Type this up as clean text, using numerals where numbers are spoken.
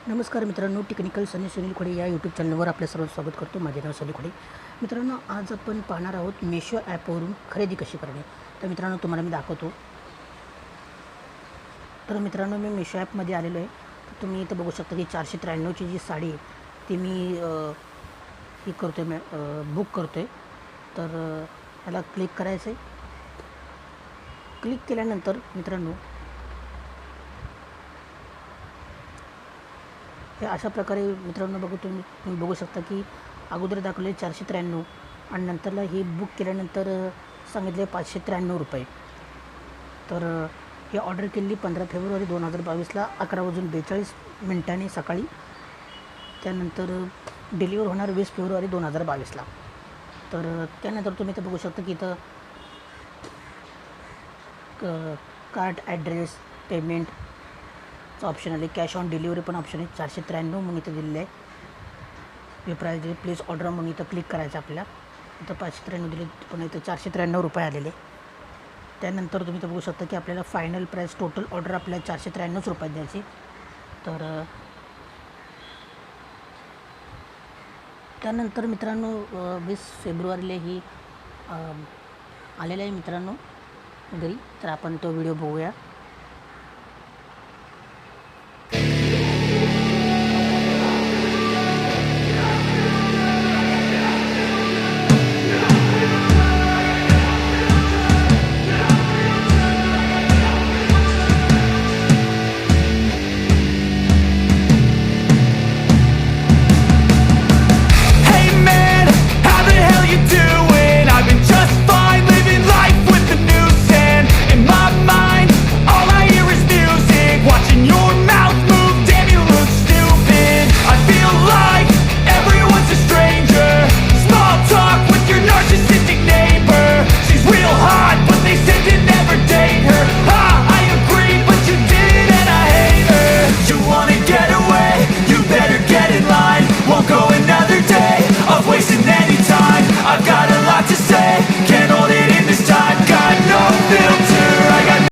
नमस्कार मित्रांनो, टेक्निकल सुनील खुडे या यूट्यूब चॅनलवर आपल्या सर्वांचं स्वागत करतो. माझे नाव सुनील खुडे. मित्रांनो, आज आपण पाहणार आहोत मेशो ॲपवरून खरेदी कशी करणे. तर मित्रांनो, तुम्हाला मी दाखवतो. तर मित्रांनो, मी मेशो ॲपमध्ये आलेलो आहे. तर तुम्ही इथं बघू शकता की 493ची जी साडी आहे ती मी ही करतो आहे, बुक करतो आहे. तर ह्याला क्लिक करायचं आहे. क्लिक केल्यानंतर मित्रांनो, हे अशा प्रकारे मित्रांनो तुम्ही बघू शकता की अगोदर दाखवले 493 आणि नंतरला ही बुक केल्यानंतर सांगितले 593 रुपये. तर ही ऑर्डर केली 15 फेब्रुवारी 2022ला 11:42 सकाळी. त्यानंतर डिलिव्हर होणार 20 फेब्रुवारी 2022ला. तर त्यानंतर तुम्ही इथं बघू शकता की इथं कार्ट ॲड्रेस पेमेंटचं ऑप्शन आले, कॅश ऑन डिलिव्हरी पण ऑप्शन आहे. 493 म्हणून इथं दिलेलं आहे. हे प्राईज दिली, प्लीज ऑर्डर म्हणून इथं क्लिक करायचं आपल्याला. इथं 593 दिले, पण इथं 493 रुपये आलेले. त्यानंतर तुम्ही इथं बघू शकता की आपल्याला फायनल प्राईस टोटल ऑर्डर आपल्याला 493 रुपयात द्यायची. तर त्यानंतर मित्रांनो 20 फेब्रुवारीला ही आलेलं आहे मित्रांनो घरी. तर आपण तो व्हिडिओ बघूया.